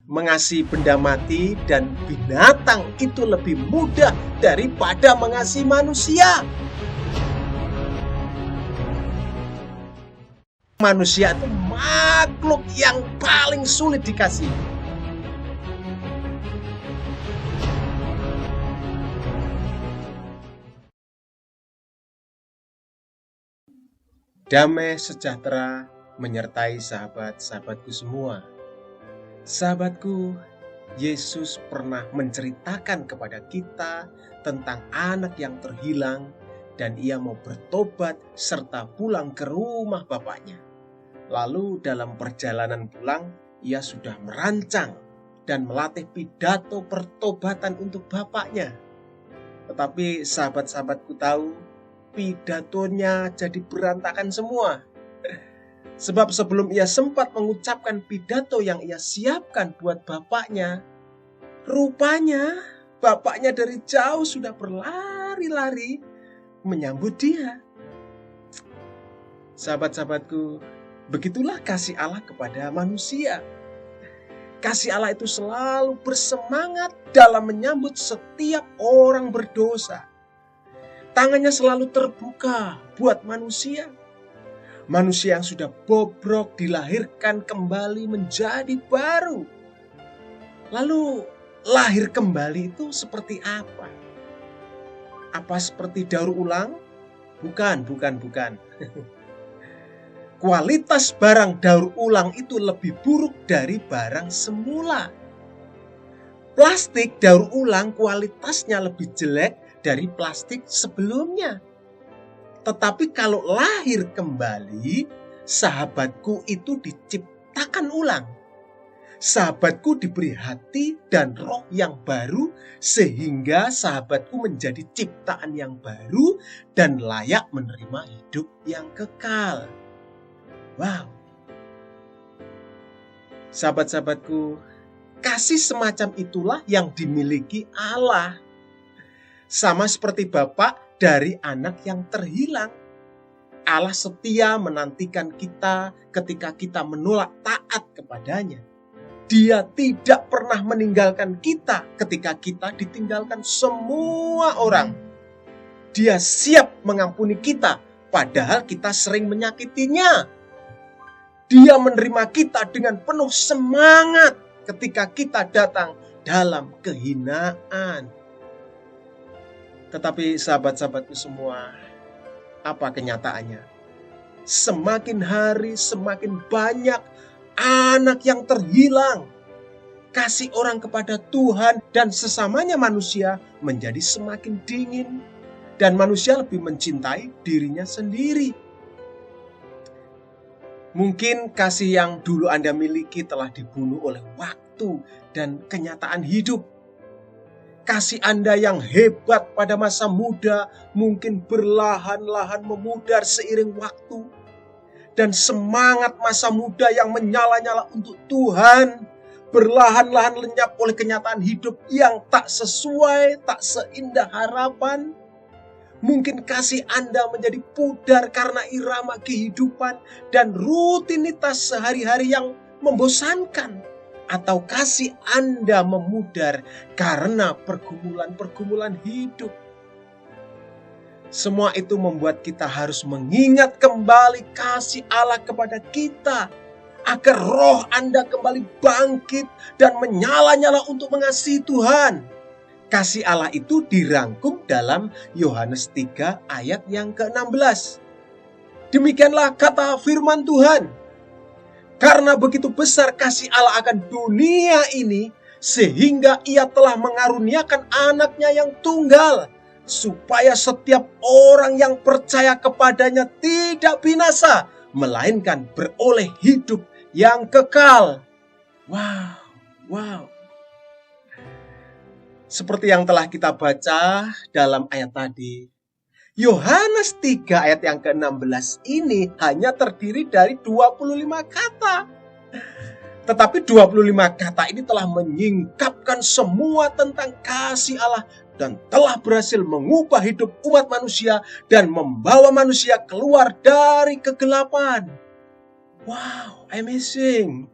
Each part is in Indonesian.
Mengasihi benda mati dan binatang itu lebih mudah daripada mengasihi manusia. Manusia itu makhluk yang paling sulit dikasihi. Damai sejahtera menyertai sahabat-sahabatku semua. Sahabatku, Yesus pernah menceritakan kepada kita tentang anak yang terhilang dan ia mau bertobat serta pulang ke rumah bapaknya. Lalu dalam perjalanan pulang, ia sudah merancang dan melatih pidato pertobatan untuk bapaknya. Tetapi sahabat-sahabatku tahu, pidatonya jadi berantakan semua. Sebab sebelum ia sempat mengucapkan pidato yang ia siapkan buat bapaknya, rupanya bapaknya dari jauh sudah berlari-lari menyambut dia. Sahabat-sahabatku, begitulah kasih Allah kepada manusia. Kasih Allah itu selalu bersemangat dalam menyambut setiap orang berdosa. Tangannya selalu terbuka buat manusia. Manusia yang sudah bobrok dilahirkan kembali menjadi baru. Lalu lahir kembali itu seperti apa? Apa seperti daur ulang? Bukan. Kualitas barang daur ulang itu lebih buruk dari barang semula. Plastik daur ulang kualitasnya lebih jelek dari plastik sebelumnya. Tetapi kalau lahir kembali, sahabatku itu diciptakan ulang. Sahabatku diberi hati dan roh yang baru sehingga sahabatku menjadi ciptaan yang baru dan layak menerima hidup yang kekal. Wow. Sahabat-sahabatku, kasih semacam itulah yang dimiliki Allah. Sama seperti Bapak dari anak yang terhilang. Allah setia menantikan kita ketika kita menolak taat kepadanya. Dia tidak pernah meninggalkan kita ketika kita ditinggalkan semua orang. Dia siap mengampuni kita, padahal kita sering menyakitinya. Dia menerima kita dengan penuh semangat ketika kita datang dalam kehinaan. Tetapi sahabat-sahabatku semua, apa kenyataannya? Semakin hari semakin banyak anak yang terhilang. Kasih orang kepada Tuhan dan sesamanya manusia menjadi semakin dingin. Dan manusia lebih mencintai dirinya sendiri. Mungkin kasih yang dulu Anda miliki telah dibunuh oleh waktu dan kenyataan hidup. Kasih Anda yang hebat pada masa muda mungkin perlahan-lahan memudar seiring waktu. Dan semangat masa muda yang menyala-nyala untuk Tuhan perlahan-lahan lenyap oleh kenyataan hidup yang tak sesuai, tak seindah harapan. Mungkin kasih Anda menjadi pudar karena irama kehidupan dan rutinitas sehari-hari yang membosankan. Atau kasih Anda memudar karena pergumulan-pergumulan hidup. Semua itu membuat kita harus mengingat kembali kasih Allah kepada kita. Agar roh Anda kembali bangkit dan menyala-nyala untuk mengasihi Tuhan. Kasih Allah itu dirangkum dalam Yohanes 3 ayat yang ke-16. Demikianlah kata firman Tuhan. Karena begitu besar kasih Allah akan dunia ini, sehingga ia telah mengaruniakan anaknya yang tunggal, supaya setiap orang yang percaya kepadanya tidak binasa, melainkan beroleh hidup yang kekal. Wow. Seperti yang telah kita baca dalam ayat tadi, Yohanes 3 ayat yang ke-16 ini hanya terdiri dari 25 kata. Tetapi 25 kata ini telah menyingkapkan semua tentang kasih Allah dan telah berhasil mengubah hidup umat manusia dan membawa manusia keluar dari kegelapan. Wow, amazing.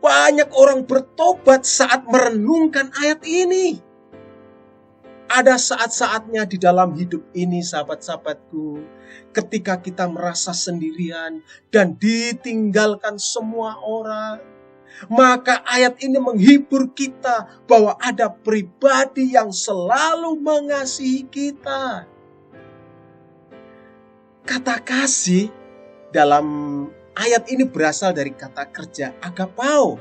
banyak orang bertobat saat merenungkan ayat ini. Ada saat-saatnya di dalam hidup ini, sahabat-sahabatku, ketika kita merasa sendirian dan ditinggalkan semua orang, maka ayat ini menghibur kita bahwa ada pribadi yang selalu mengasihi kita. Kata kasih dalam ayat ini berasal dari kata kerja agapao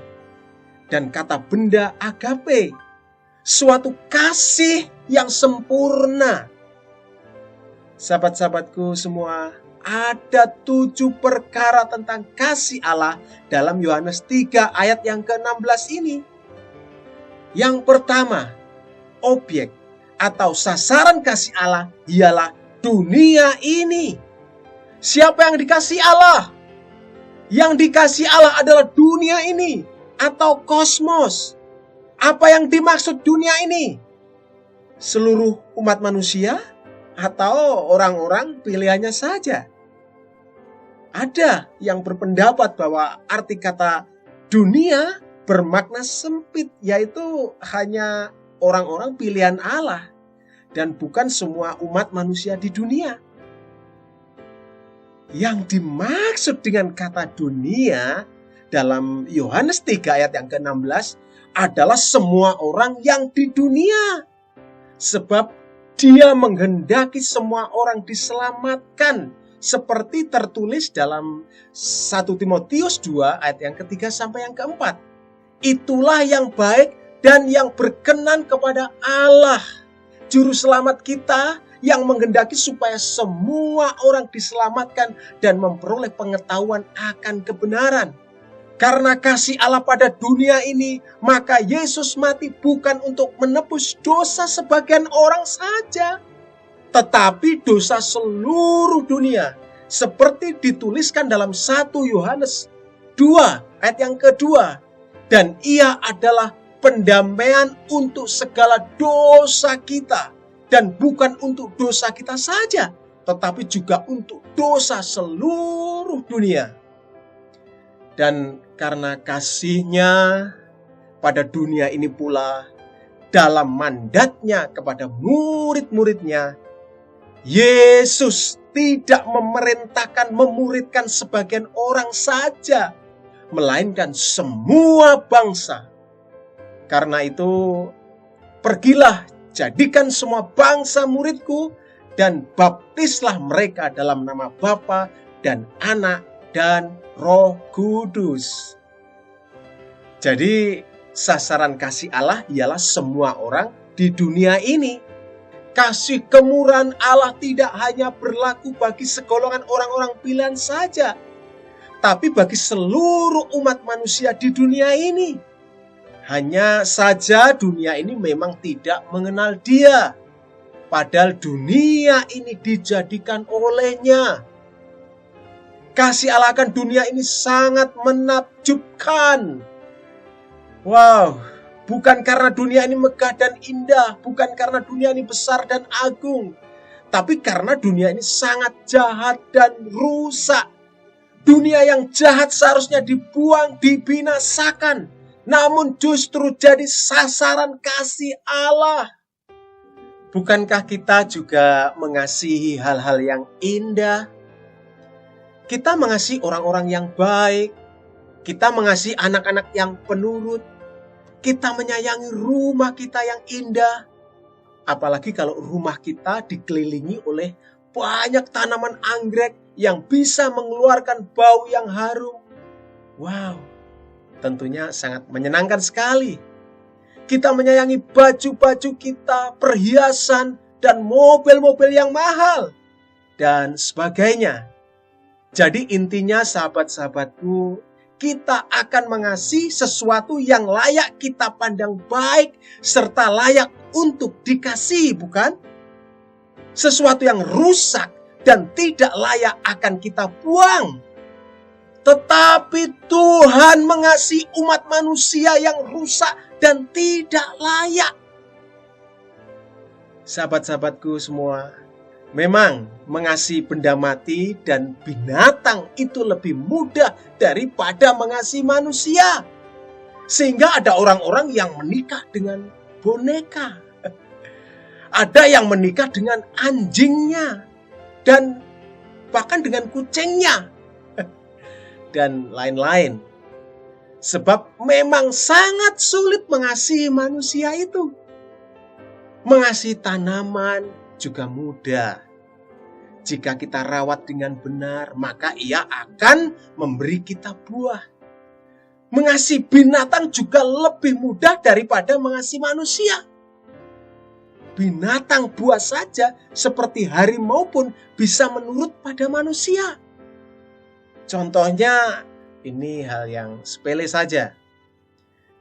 dan kata benda agape, suatu kasih yang sempurna. Sahabat-sahabatku semua, ada 7 perkara tentang kasih Allah dalam Yohanes 3 ayat yang ke-16 ini. Yang pertama, objek atau sasaran kasih Allah ialah dunia ini. Siapa yang dikasihi Allah? Yang dikasihi Allah adalah dunia ini atau kosmos. Apa yang dimaksud dunia ini? Seluruh umat manusia atau orang-orang pilihannya saja? Ada yang berpendapat bahwa arti kata dunia bermakna sempit, yaitu hanya orang-orang pilihan Allah dan bukan semua umat manusia di dunia. Yang dimaksud dengan kata dunia dalam Yohanes 3 ayat yang ke-16 adalah semua orang yang di dunia. Sebab Dia menghendaki semua orang diselamatkan, seperti tertulis dalam 1 Timotius 2 ayat yang ketiga sampai yang keempat. Itulah yang baik dan yang berkenan kepada Allah, Juru Selamat kita, yang menghendaki supaya semua orang diselamatkan dan memperoleh pengetahuan akan kebenaran. Karena kasih Allah pada dunia ini, maka Yesus mati bukan untuk menebus dosa sebagian orang saja, tetapi dosa seluruh dunia, seperti dituliskan dalam 1 Yohanes 2 ayat yang kedua. Dan Ia adalah pendamaian untuk segala dosa kita, dan bukan untuk dosa kita saja, tetapi juga untuk dosa seluruh dunia. Dan karena kasih-Nya pada dunia ini pula, dalam mandatnya kepada murid-muridnya, Yesus tidak memerintahkan memuridkan sebagian orang saja, melainkan semua bangsa. Karena itu, pergilah, jadikan semua bangsa muridku, dan baptislah mereka dalam nama Bapa dan Anak dan Roh Kudus. Jadi sasaran kasih Allah ialah semua orang di dunia ini. Kasih kemurahan Allah tidak hanya berlaku bagi segolongan orang-orang pilihan saja, tapi bagi seluruh umat manusia di dunia ini. Hanya saja dunia ini memang tidak mengenal Dia, padahal dunia ini dijadikan olehnya. Kasih Allah akan dunia ini sangat menakjubkan. Wow, bukan karena dunia ini megah dan indah, bukan karena dunia ini besar dan agung, tapi karena dunia ini sangat jahat dan rusak. Dunia yang jahat seharusnya dibuang, dibinasakan, namun justru jadi sasaran kasih Allah. Bukankah kita juga mengasihi hal-hal yang indah? Kita mengasihi orang-orang yang baik, kita mengasihi anak-anak yang penurut, kita menyayangi rumah kita yang indah. Apalagi kalau rumah kita dikelilingi oleh banyak tanaman anggrek yang bisa mengeluarkan bau yang harum. Wow, tentunya sangat menyenangkan sekali. Kita menyayangi baju-baju kita, perhiasan, dan mobil-mobil yang mahal, dan sebagainya. Jadi intinya sahabat-sahabatku, kita akan mengasihi sesuatu yang layak kita pandang baik, serta layak untuk dikasihi, bukan? Sesuatu yang rusak dan tidak layak akan kita buang. Tetapi Tuhan mengasihi umat manusia yang rusak dan tidak layak. Sahabat-sahabatku semua, memang mengasihi benda mati dan binatang itu lebih mudah daripada mengasihi manusia. Sehingga ada orang-orang yang menikah dengan boneka. Ada yang menikah dengan anjingnya. Dan bahkan dengan kucingnya. Dan lain-lain. Sebab memang sangat sulit mengasihi manusia itu. Mengasihi tanaman juga mudah. Jika kita rawat dengan benar, maka ia akan memberi kita buah. Mengasihi binatang juga lebih mudah daripada mengasihi manusia. Binatang buas saja seperti harimau pun bisa menurut pada manusia. Contohnya, ini hal yang sepele saja.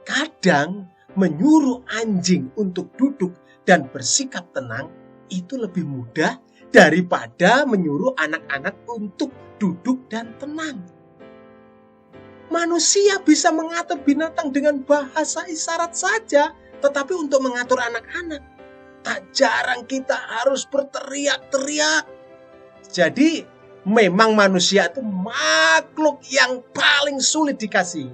Kadang menyuruh anjing untuk duduk dan bersikap tenang itu lebih mudah daripada menyuruh anak-anak untuk duduk dan tenang. Manusia bisa mengatur binatang dengan bahasa isyarat saja, tetapi untuk mengatur anak-anak, tak jarang kita harus berteriak-teriak. Jadi, memang manusia itu makhluk yang paling sulit dikasihi.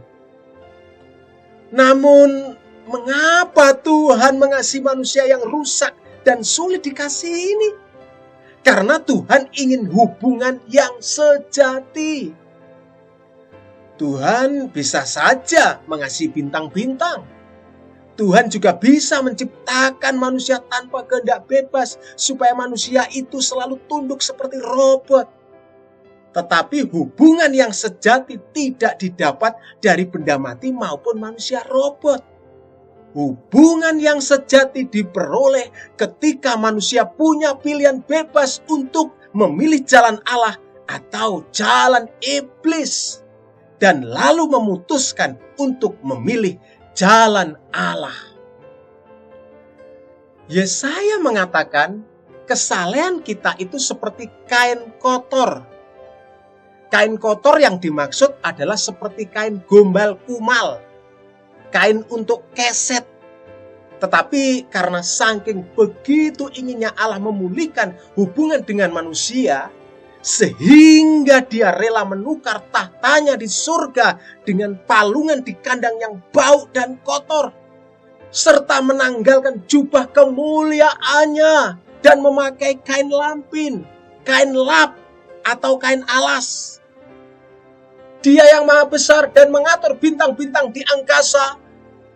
Namun, mengapa Tuhan mengasihi manusia yang rusak dan sulit dikasihi ini? Karena Tuhan ingin hubungan yang sejati. Tuhan bisa saja mengasihi bintang-bintang. Tuhan juga bisa menciptakan manusia tanpa kehendak bebas supaya manusia itu selalu tunduk seperti robot. Tetapi hubungan yang sejati tidak didapat dari benda mati maupun manusia robot. Hubungan yang sejati diperoleh ketika manusia punya pilihan bebas untuk memilih jalan Allah atau jalan iblis. Dan lalu memutuskan untuk memilih jalan Allah. Yesaya mengatakan, kesalehan kita itu seperti kain kotor. Kain kotor yang dimaksud adalah seperti kain gombal kumal. Kain untuk keset. Tetapi karena saking begitu inginnya Allah memulihkan hubungan dengan manusia, sehingga dia rela menukar tahtanya di surga dengan palungan di kandang yang bau dan kotor, serta menanggalkan jubah kemuliaannya dan memakai kain lampin, kain lap, atau kain alas. Dia yang maha besar dan mengatur bintang-bintang di angkasa,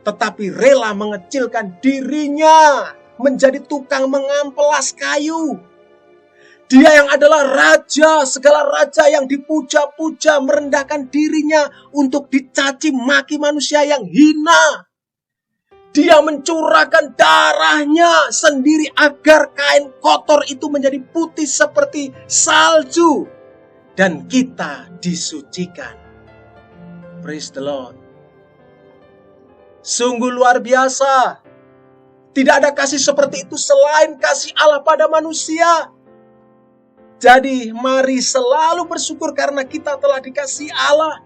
tetapi rela mengecilkan dirinya menjadi tukang mengampelas kayu. Dia yang adalah raja, segala raja yang dipuja-puja merendahkan dirinya untuk dicaci maki manusia yang hina. Dia mencurahkan darahnya sendiri agar kain kotor itu menjadi putih seperti salju. Dan kita disucikan. Praise the Lord. Sungguh luar biasa. Tidak ada kasih seperti itu selain kasih Allah pada manusia. Jadi mari selalu bersyukur karena kita telah dikasihi Allah.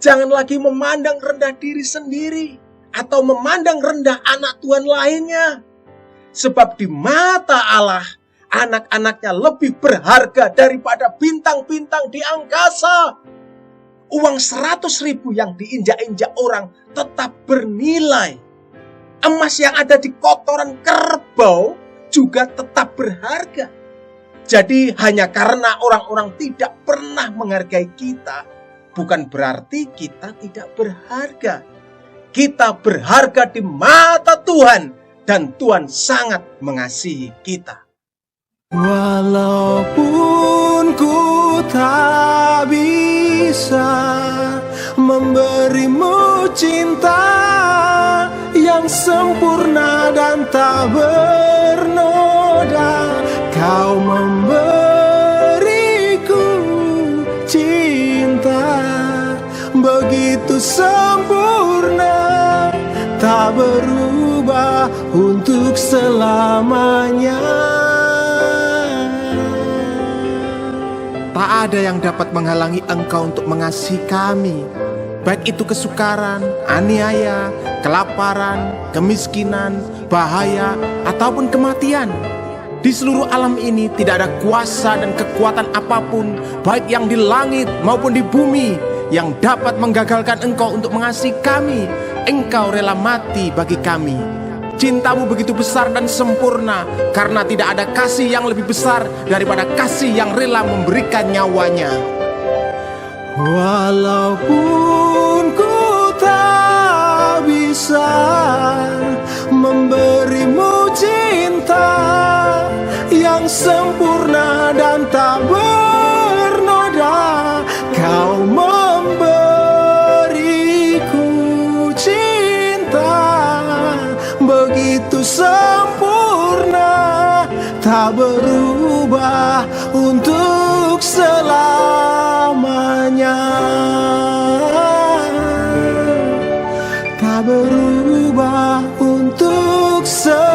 Jangan lagi memandang rendah diri sendiri atau memandang rendah anak Tuhan lainnya. Sebab di mata Allah, anak-anaknya lebih berharga daripada bintang-bintang di angkasa. Uang 100.000 yang diinjak-injak orang tetap bernilai. Emas yang ada di kotoran kerbau juga tetap berharga. Jadi hanya karena orang-orang tidak pernah menghargai kita, bukan berarti kita tidak berharga. Kita berharga di mata Tuhan dan Tuhan sangat mengasihi kita. Walaupun ku tak bisa memberimu cinta yang sempurna dan tak bernoda, Kau memberiku cinta begitu sempurna, tak berubah untuk selamanya. Tak ada yang dapat menghalangi Engkau untuk mengasihi kami, baik itu kesukaran, aniaya, kelaparan, kemiskinan, bahaya, ataupun kematian. Di seluruh alam ini tidak ada kuasa dan kekuatan apapun, baik yang di langit maupun di bumi, yang dapat menggagalkan Engkau untuk mengasihi kami. Engkau rela mati bagi kami. Cintamu begitu besar dan sempurna, karena tidak ada kasih yang lebih besar daripada kasih yang rela memberikan nyawanya. Walaupun ku tak bisa memberimu cinta yang sempurna dan tak bernoda, kau memberiku cinta begitu sempurna, tak berubah untuk selamanya, tak berubah untuk selamanya.